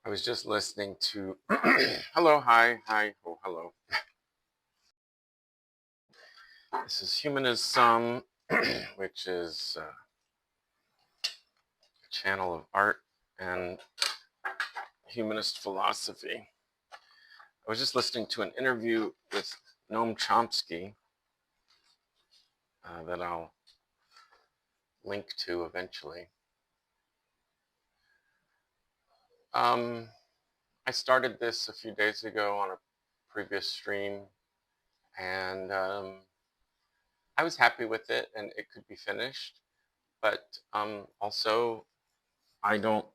I was just listening to hello, hi, oh, hello. This is Humanism, which is a channel of art and humanist philosophy. I was just listening to an interview with Noam Chomsky that I'll link to eventually. I started this a few days ago on a previous stream, and I was happy with it, and it could be finished. But also, I don't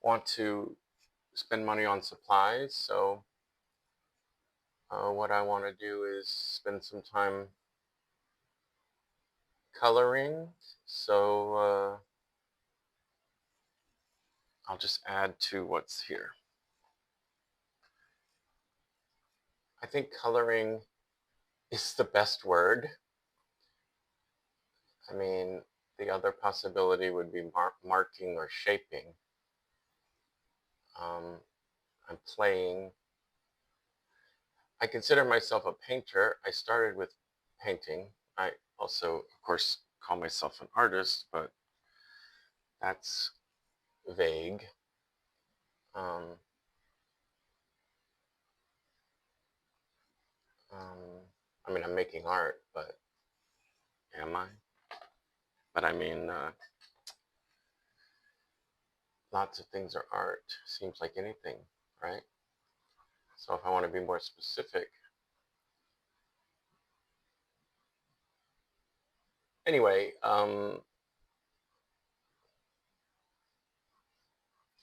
want to spend money on supplies, so what I want to do is spend some time coloring. So I'll just add to what's here. I think coloring is the best word. I mean, the other possibility would be marking or shaping. I'm playing. I consider myself a painter. I started with painting. I also, of course, call myself an artist, but that's vague. Um, I mean, I'm making art, but am I? But I mean, lots of things are art. Seems like anything, right? So if I want to be more specific, anyway,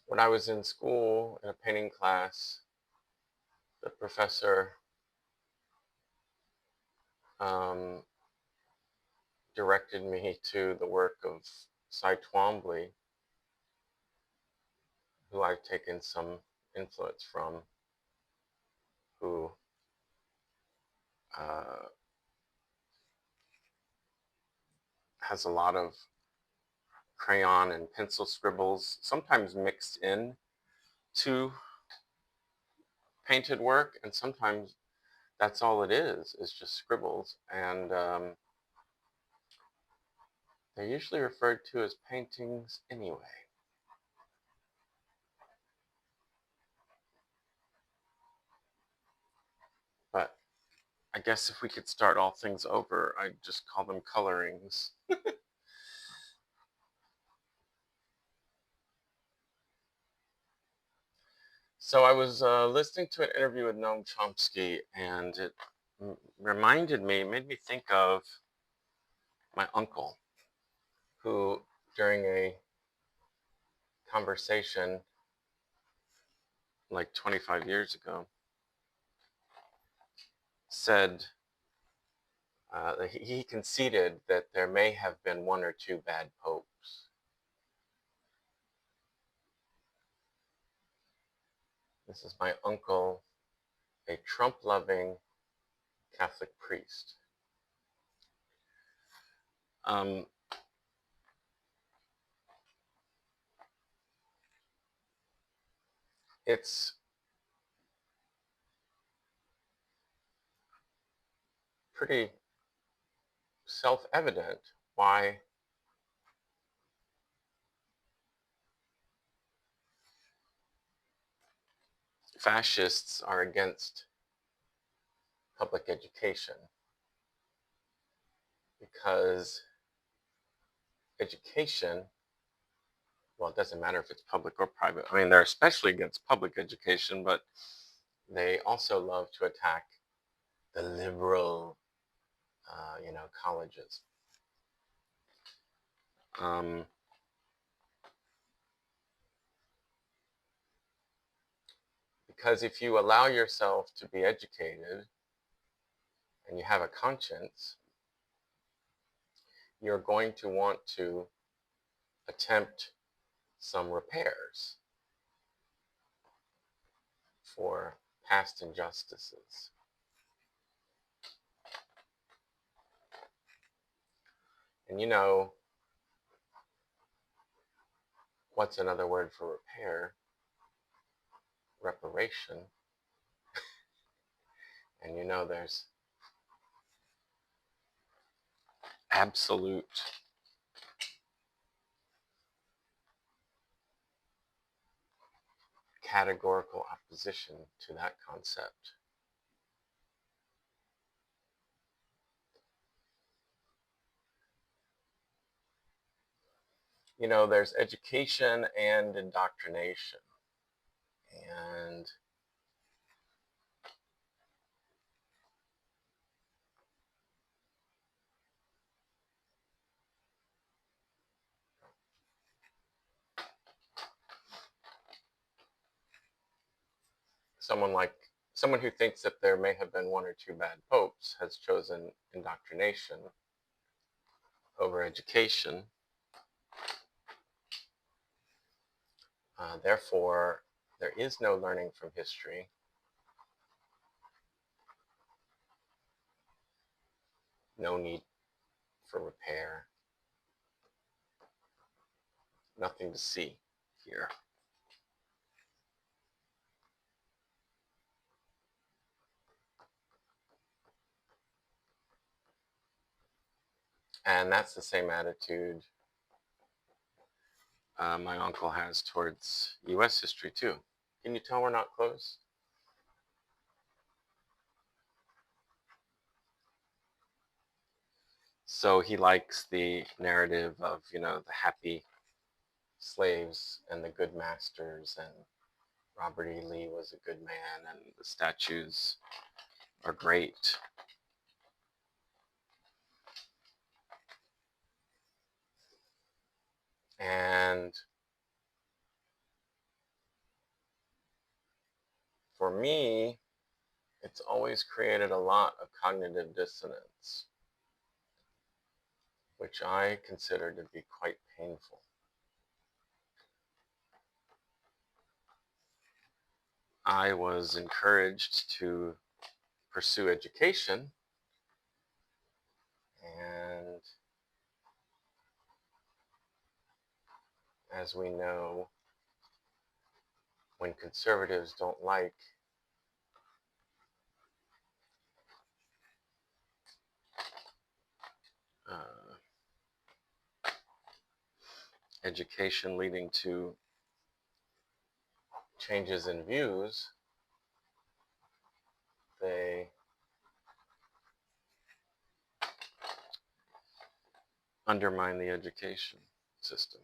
when I was in school in a painting class, the professor um, directed me to the work of Cy Twombly, who I've taken some influence from, who uh, has a lot of crayon and pencil scribbles, sometimes mixed in to painted work, and sometimes that's all it is just scribbles. And they're usually referred to as paintings anyway. But I guess if we could start all things over, I'd just call them colorings. So I was listening to an interview with Noam Chomsky, and it reminded me, made me think of my uncle, who during a conversation like 25 years ago said that he conceded that there may have been one or two bad popes. This is my uncle, a Trump-loving Catholic priest. Um, it's pretty self-evident why fascists are against public education, because education, well, it doesn't matter if it's public or private. I mean, they're especially against public education, but they also love to attack the liberal, colleges. Um, because if you allow yourself to be educated and you have a conscience, you're going to want to attempt some repairs for past injustices. And what's another word for repair? Reparation. And you know there's absolute categorical opposition to that concept. You know, there's education and indoctrination. And someone who thinks that there may have been one or two bad popes has chosen indoctrination over education. Therefore, there is no learning from history. No need for repair. Nothing to see here. And that's the same attitude my uncle has towards US history too. Can you tell we're not close? So he likes the narrative of, you know, the happy slaves and the good masters, and Robert E. Lee was a good man, and the statues are great. And for me, it's always created a lot of cognitive dissonance, which I consider to be quite painful. I was encouraged to pursue education, and as we know, when conservatives don't like education leading to changes in views, they undermine the education system.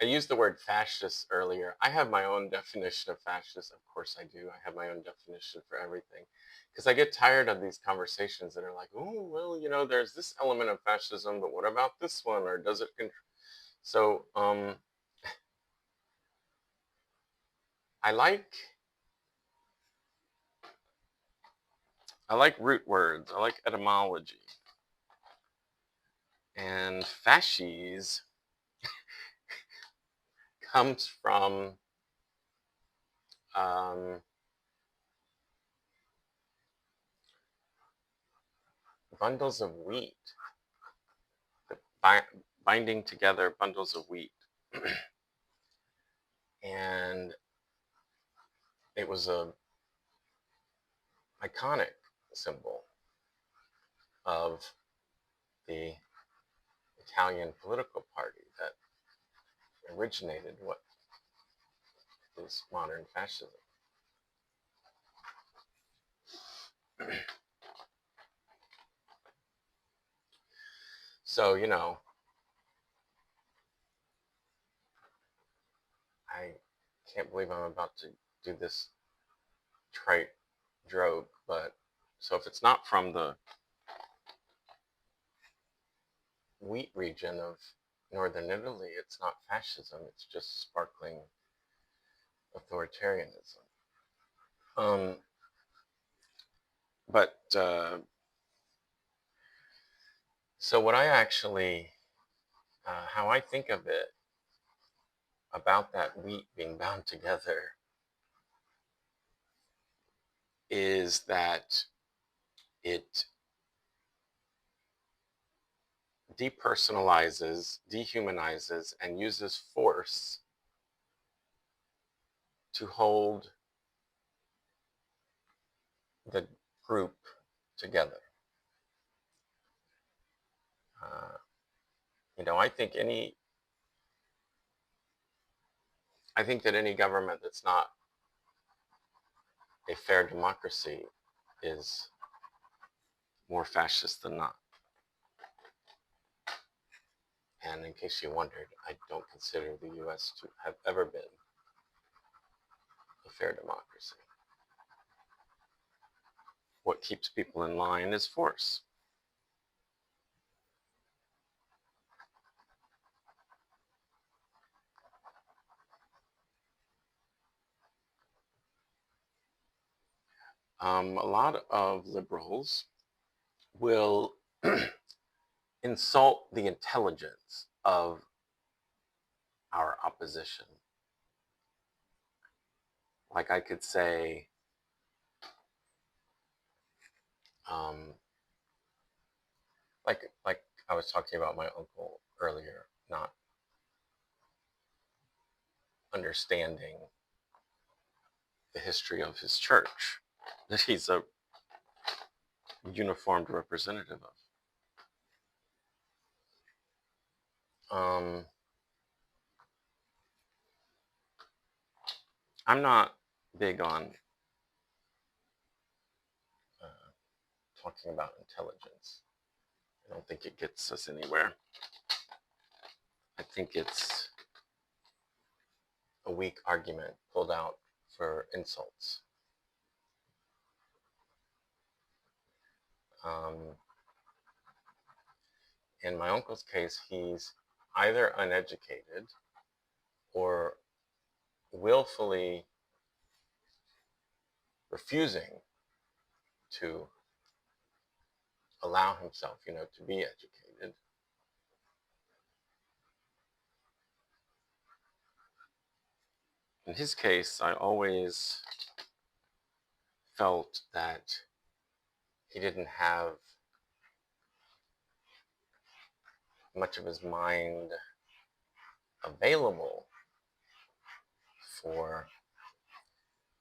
I used the word fascist earlier. I have my own definition of fascist. Of course I do. I have my own definition for everything. Because I get tired of these conversations that are like, oh, well, you know, there's this element of fascism, but what about this one? Or does it control? So I like root words. I like etymology. And fasces comes from bundles of wheat, binding together bundles of wheat. And it was a iconic symbol of the Italian political party that originated what is modern fascism. So, you know, I can't believe I'm about to do this trite joke, but so if it's not from the wheat region of northern Italy, it's not fascism, it's just sparkling authoritarianism. But so what I actually, how I think of it about that wheat being bound together is that it depersonalizes, dehumanizes, and uses force to hold the group together. Uh, I think that any government that's not a fair democracy is more fascist than not. And in case you wondered, I don't consider the US to have ever been a fair democracy. What keeps people in line is force. A lot of liberals will insult the intelligence of our opposition. Like I could say, like I was talking about my uncle earlier, not understanding the history of his church that he's a uniformed representative of. I'm not big on talking about intelligence. I don't think it gets us anywhere. I think it's a weak argument pulled out for insults. In my uncle's case, he's either uneducated or willfully refusing to allow himself, to be educated. In his case, I always felt that he didn't have much of his mind available for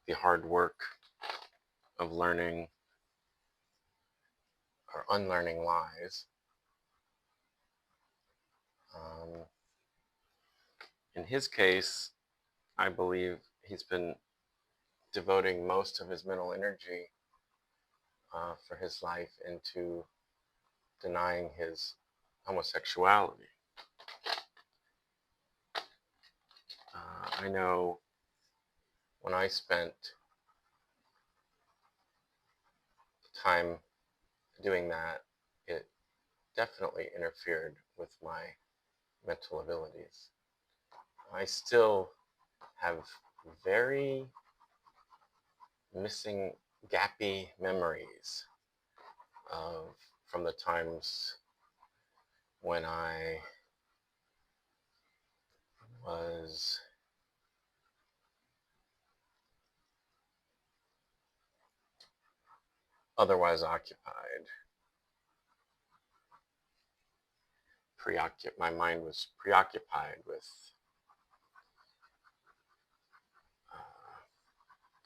the hard work of learning or unlearning lies. In his case, I believe he's been devoting most of his mental energy for his life into denying his homosexuality. I know when I spent time doing that, it definitely interfered with my mental abilities. I still have very missing, gappy memories from the times when I was otherwise occupied. My mind was preoccupied with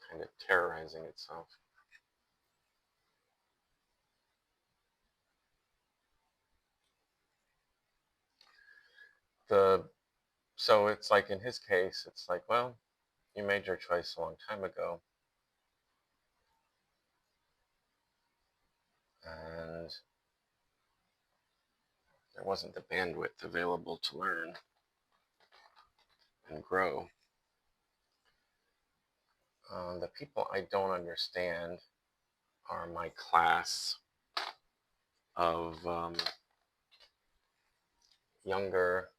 kind of terrorizing itself. So it's like in his case, it's like, well, you made your choice a long time ago. And there wasn't the bandwidth available to learn and grow. The people I don't understand are my class of younger,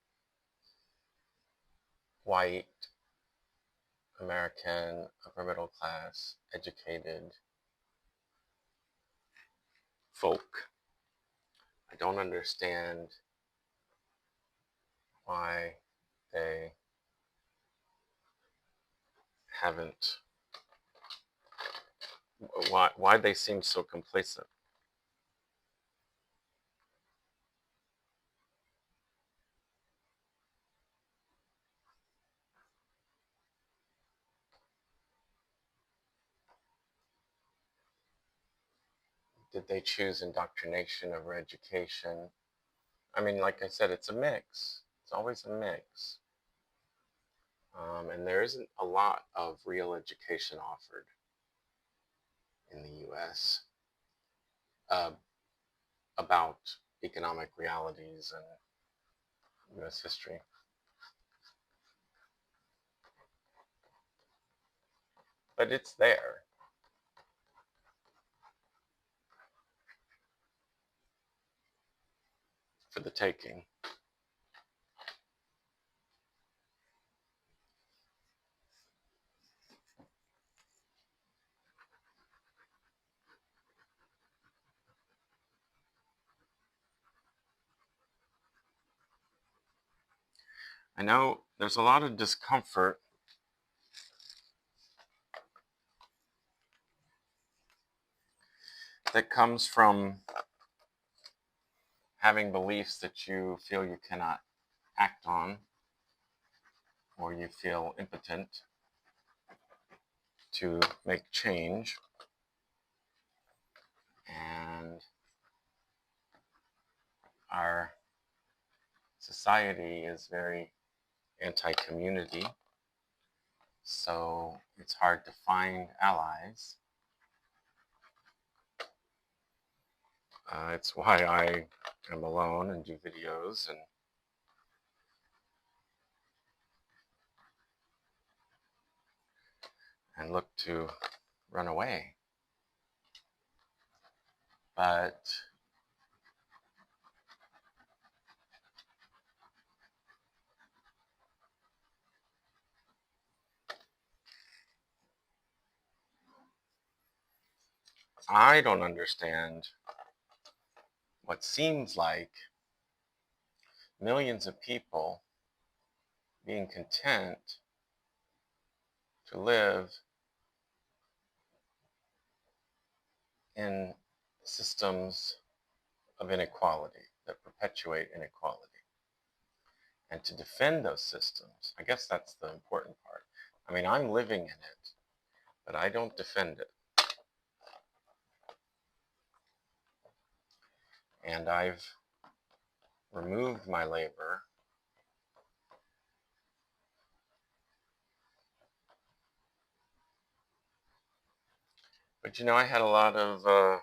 white, American, upper middle class, educated folk. I don't understand why they haven't Why they seem so complacent? Did they choose indoctrination over education? I mean, like I said, it's a mix. It's always a mix. And there isn't a lot of real education offered in the US uh, about economic realities and US history. But it's there for the taking. I know there's a lot of discomfort that comes from having beliefs that you feel you cannot act on, or you feel impotent to make change. And our society is very anti-community, so it's hard to find allies. It's why I am alone and do videos and look to run away. But I don't understand what seems like millions of people being content to live in systems of inequality that perpetuate inequality. And to defend those systems, I guess that's the important part. I mean, I'm living in it, but I don't defend it. And I've removed my labor but I had a lot of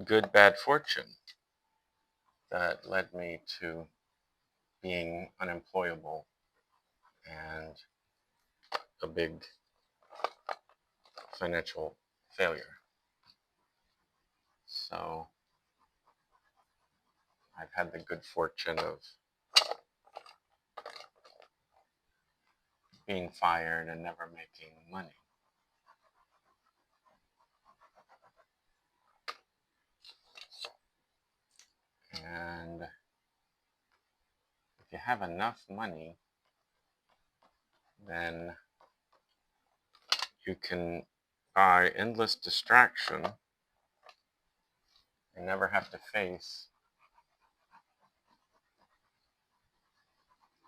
good bad fortune that led me to being unemployable and a big financial failure. So I've had the good fortune of being fired and never making money. And if you have enough money, then you can buy endless distraction and never have to face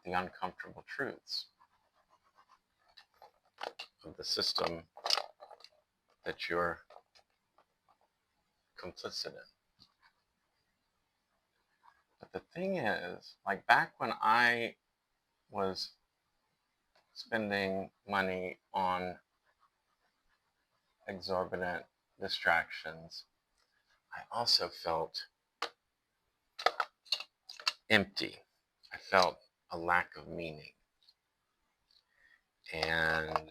the uncomfortable truths of the system that you're complicit in. But the thing is, like back when I was spending money on exorbitant distractions, I also felt empty. I felt a lack of meaning. And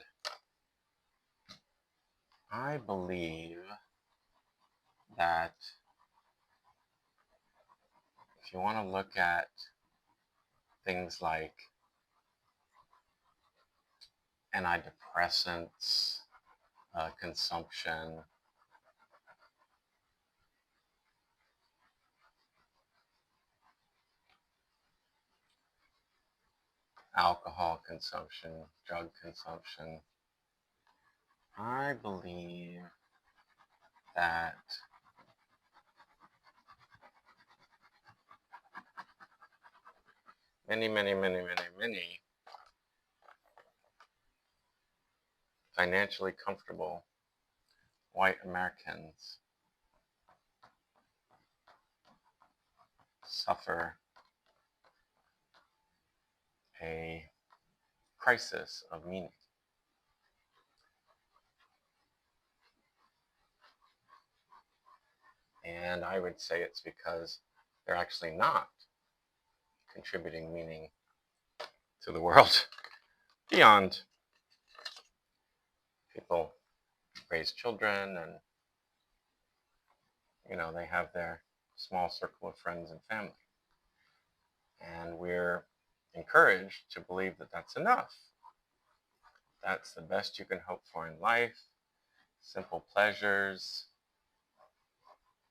I believe that if you want to look at things like antidepressants, consumption, alcohol consumption, drug consumption, I believe that many financially comfortable white Americans suffer a crisis of meaning. And I would say it's because they're actually not contributing meaning to the world beyond people raise children and, they have their small circle of friends and family. And we're encouraged to believe that that's enough. That's the best you can hope for in life. Simple pleasures,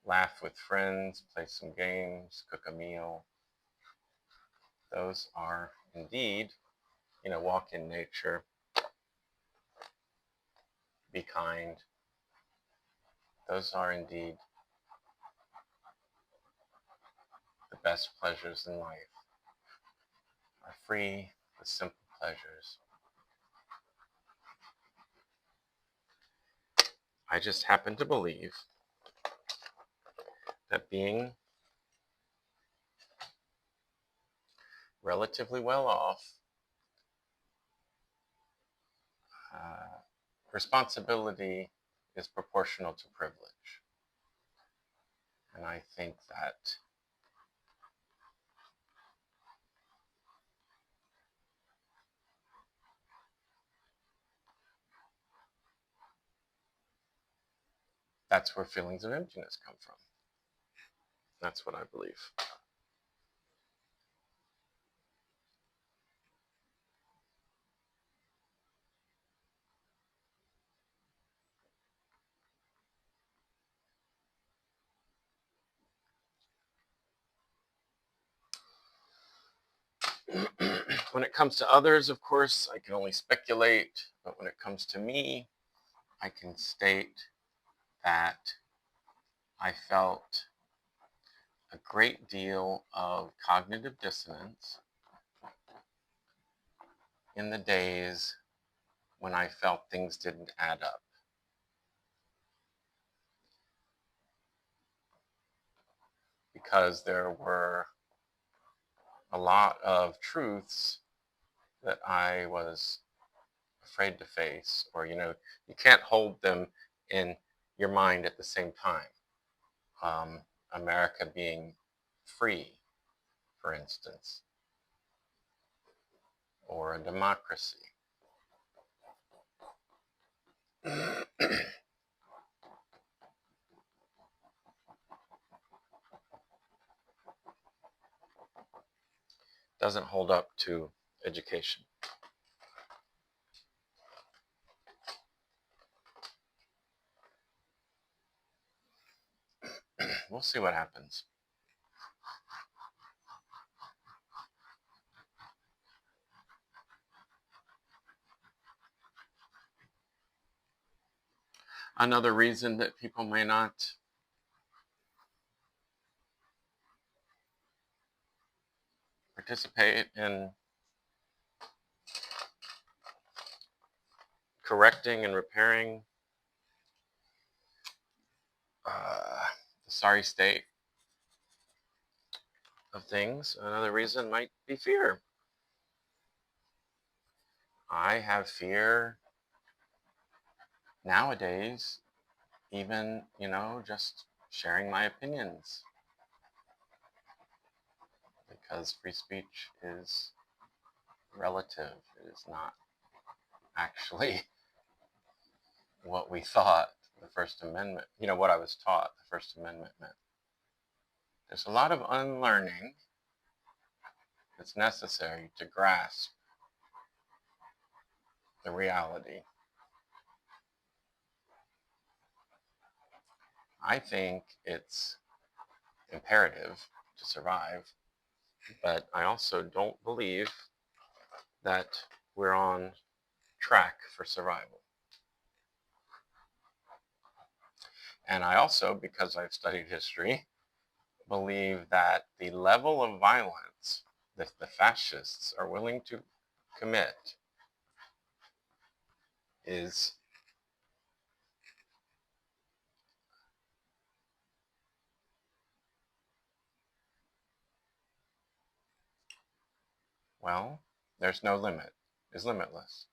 laugh with friends, play some games, cook a meal. Those are indeed, walk in nature, be kind. Those are indeed the best pleasures in life, are free with simple pleasures. I just happen to believe that being relatively well off, responsibility is proportional to privilege. And I think that that's where feelings of emptiness come from. That's what I believe. When it comes to others, of course, I can only speculate, but when it comes to me, I can state that I felt a great deal of cognitive dissonance in the days when I felt things didn't add up. Because there were a lot of truths that I was afraid to face, or, you can't hold them in your mind at the same time. America being free, for instance, or a democracy. Doesn't hold up to education. We'll see what happens. Another reason that people may not participate in correcting and repairing the sorry state of things, another reason might be fear. I have fear nowadays, even, just sharing my opinions, because free speech is relative. It is not actually what we thought the First Amendment, what I was taught the First Amendment meant. There's a lot of unlearning that's necessary to grasp the reality. I think it's imperative to survive, but I also don't believe that we're on track for survival. And I also, because I've studied history, believe that the level of violence that the fascists are willing to commit is well, there's no limit, is limitless.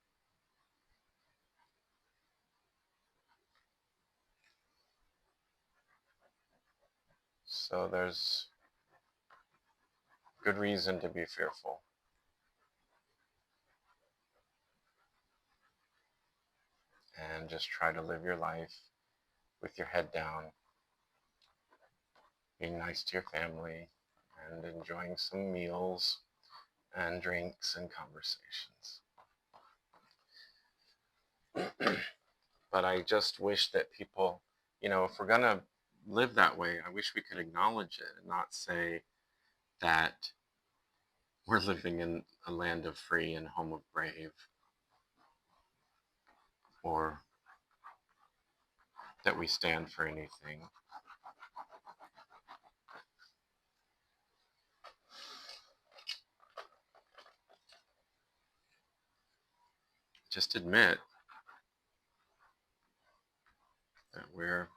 So there's good reason to be fearful. And just try to live your life with your head down, being nice to your family, and enjoying some meals and drinks and conversations. But I just wish that people, if we're going to live that way, I wish we could acknowledge it and not say that we're living in a land of free and home of brave, or that we stand for anything. Just admit that we're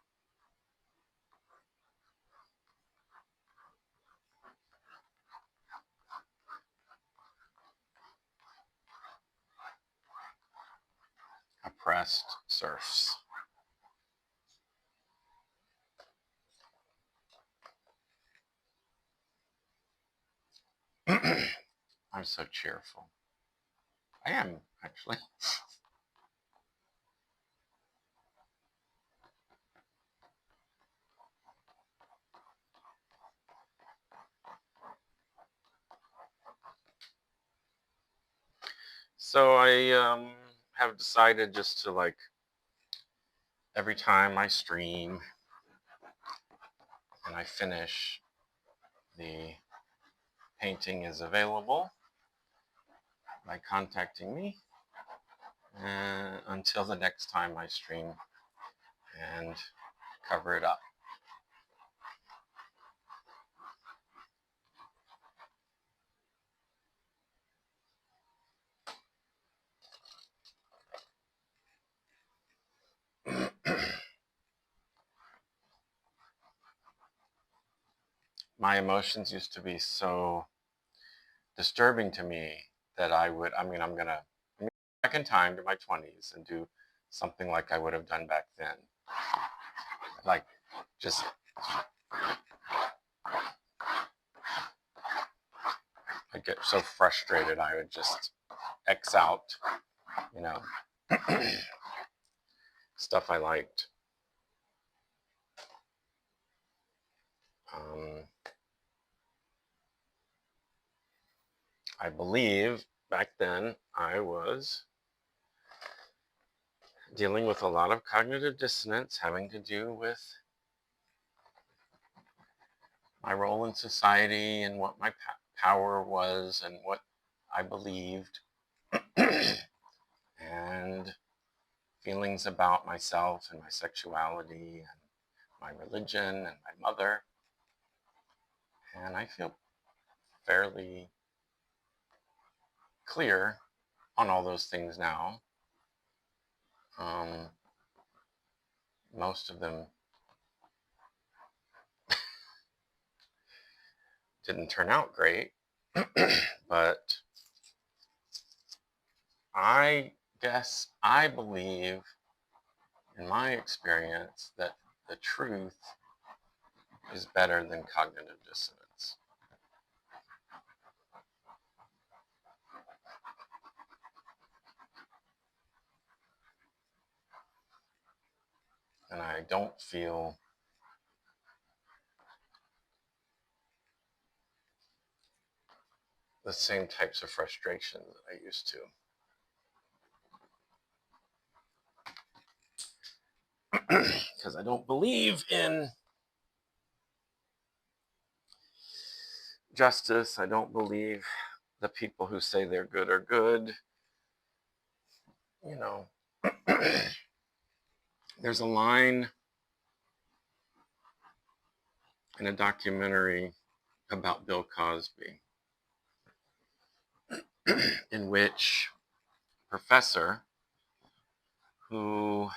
oppressed serfs. I'm so cheerful. I am, actually. So I have decided just to, like, every time I stream and I finish, the painting is available by contacting me until the next time I stream and cover it up. My emotions used to be so disturbing to me that I'm going to go back in time to my 20s and do something like I would have done back then. Like, just I get so frustrated, I would just X out, you know, stuff I liked. I believe back then I was dealing with a lot of cognitive dissonance having to do with my role in society and what my power was and what I believed, and feelings about myself and my sexuality and my religion and my mother. And I feel fairly clear on all those things now. Most of them didn't turn out great, but I guess I believe, in my experience, that the truth is better than cognitive dissonance. And I don't feel the same types of frustration that I used to. Because I don't believe in justice. I don't believe the people who say they're good are good. You know, there's a line in a documentary about Bill Cosby, in which professor, who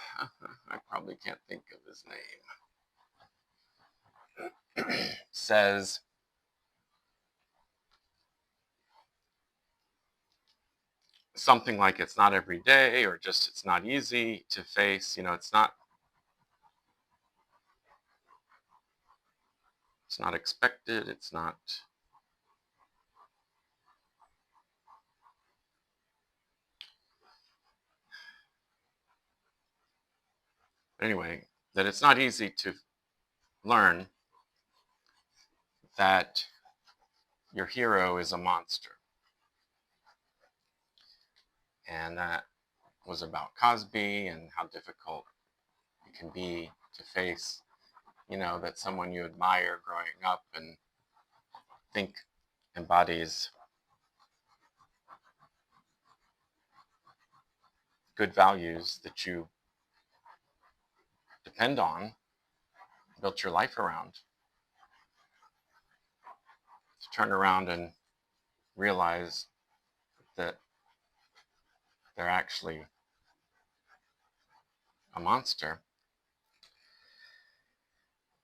I probably can't think of his name, says something like it's not every day, or just it's not easy to face. It's not expected. It's not. Anyway, that it's not easy to learn that your hero is a monster. And that was about Cosby and how difficult it can be to face, that someone you admire growing up and think embodies good values that you depend on, built your life around, to turn around and realize that they're actually a monster.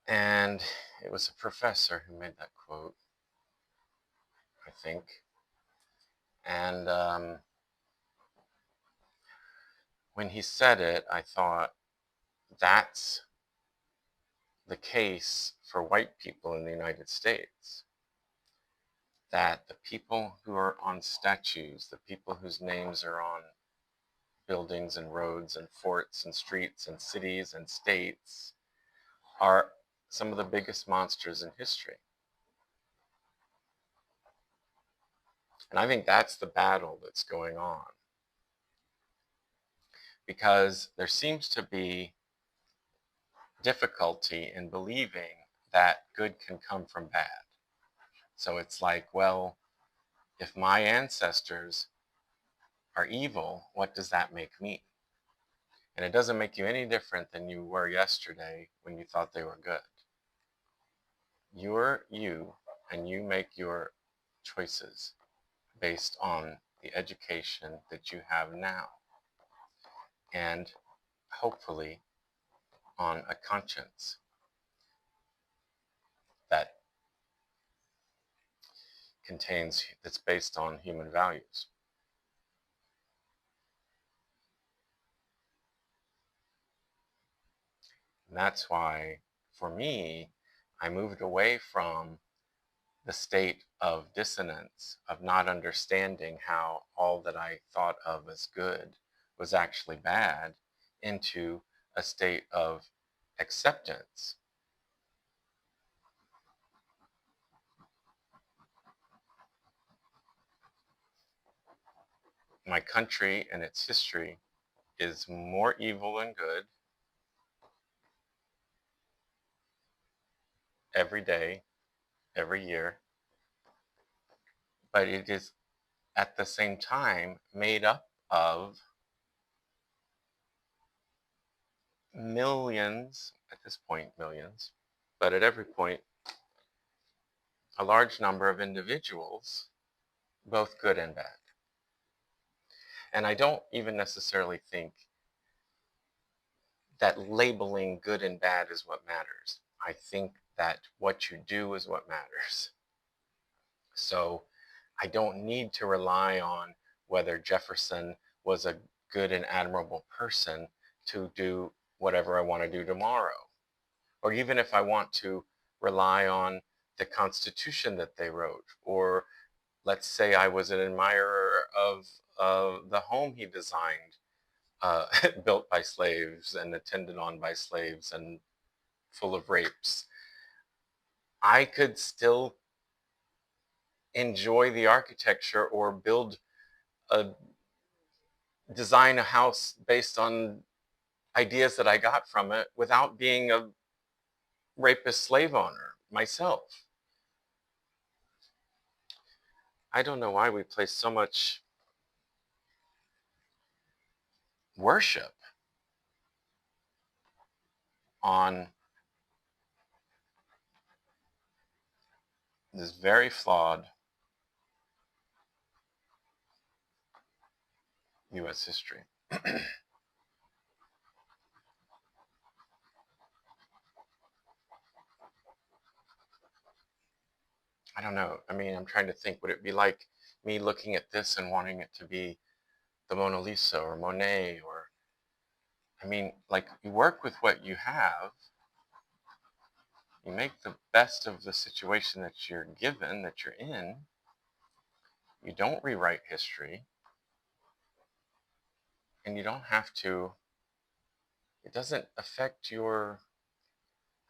And it was a professor who made that quote, I think. And when he said it, I thought, that's the case for white people in the United States. That the people who are on statues, the people whose names are on buildings and roads and forts and streets and cities and states, are some of the biggest monsters in history. And I think that's the battle that's going on. Because there seems to be difficulty in believing that good can come from bad. So it's like, well, if my ancestors are evil, what does that make me? And it doesn't make you any different than you were yesterday when you thought they were good. You're you, and you make your choices based on the education that you have now, and hopefully on a conscience that that's based on human values. And that's why, for me, I moved away from the state of dissonance, of not understanding how all that I thought of as good was actually bad, into a state of acceptance. My country and its history is more evil than good every day, every year, but it is at the same time made up of millions, at this point, millions, but at every point, a large number of individuals, both good and bad. And I don't even necessarily think that labeling good and bad is what matters. I think that what you do is what matters. So I don't need to rely on whether Jefferson was a good and admirable person to do whatever I want to do tomorrow. Or even if I want to rely on the Constitution that they wrote, or let's say I was an admirer of the home he designed, built by slaves and attended on by slaves and full of rapes, I could still enjoy the architecture or design a house based on ideas that I got from it without being a rapist slave owner myself. I don't know why we place so much worship on this very flawed U.S. history. I don't know. I mean, I'm trying to think, would it be like me looking at this and wanting it to be the Mona Lisa or Monet? Or, I mean, like, you work with what you have, you make the best of the situation that you're given, that you're in. You don't rewrite history, and you don't have to, it doesn't affect your,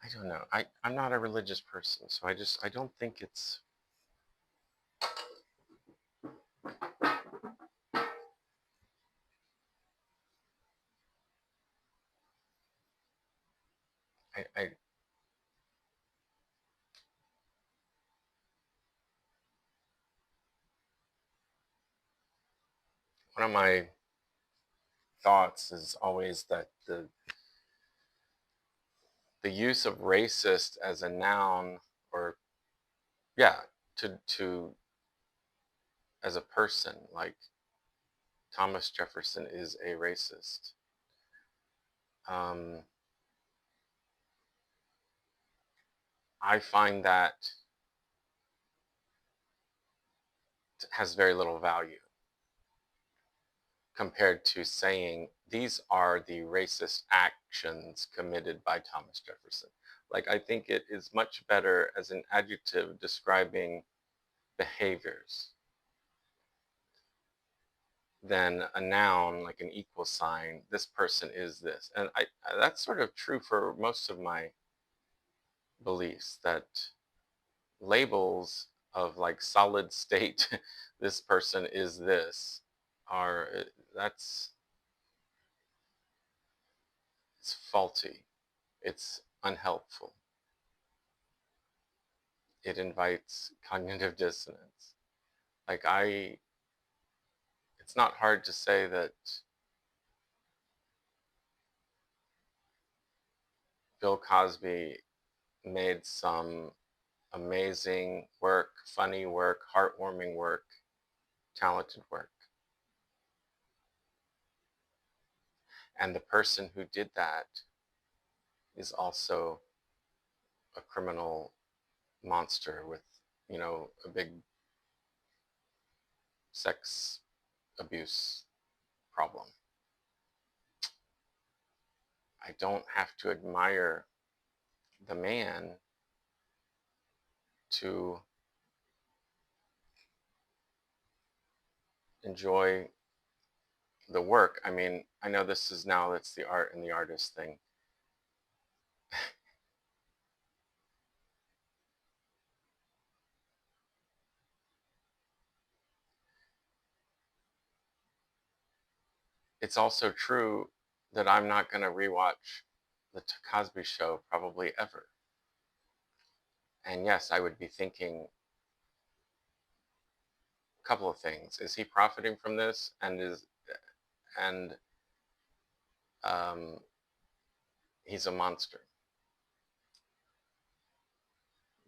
I don't know. I'm not a religious person, so I don't think it's, I one of my thoughts is always that the use of racist as a noun, or yeah, to as a person, like Thomas Jefferson is a racist. um, I find that has very little value compared to saying these are the racist actions committed by Thomas Jefferson. Like, I think it is much better as an adjective describing behaviors than a noun, like an equal sign. This person is this. And that's sort of true for most of my beliefs, that labels of like solid state, this person is this, are, that's, it's faulty. It's unhelpful. It invites cognitive dissonance. Like, it's not hard to say that Bill Cosby made some amazing work, funny work, heartwarming work, talented work. And the person who did that is also a criminal monster with, a big sex abuse problem. I don't have to admire the man to enjoy the work. I mean, I know this is now, it's the art and the artist thing. It's also true that I'm not going to rewatch the Cosby Show probably ever. And yes, I would be thinking a couple of things. Is he profiting from this? And um, he's a monster.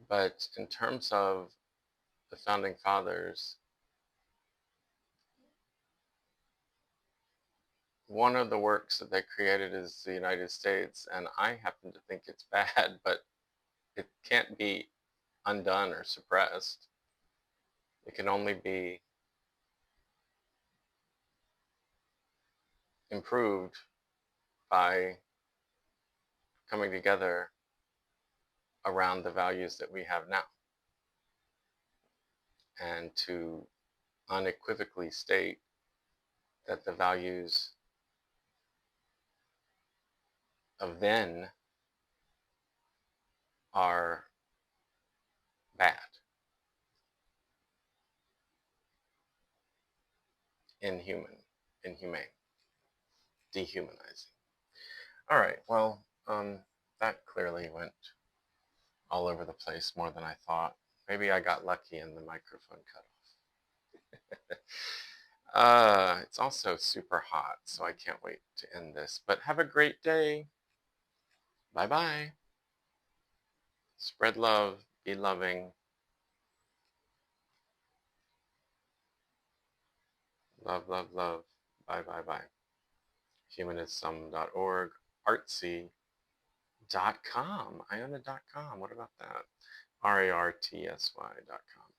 But in terms of the founding fathers, one of the works that they created is the United States, and I happen to think it's bad, but it can't be undone or suppressed. It can only be improved by coming together around the values that we have now, and to unequivocally state that the values of then are bad, inhumane, dehumanizing. All right, well, that clearly went all over the place more than I thought. Maybe I got lucky and the microphone cut off. It's also super hot, so I can't wait to end this. But have a great day. Bye-bye. Spread love, be loving. Love, love, love. Bye, bye, bye. Humanism.org, artsy.com. I own a .com. What about that? RARTSY.com.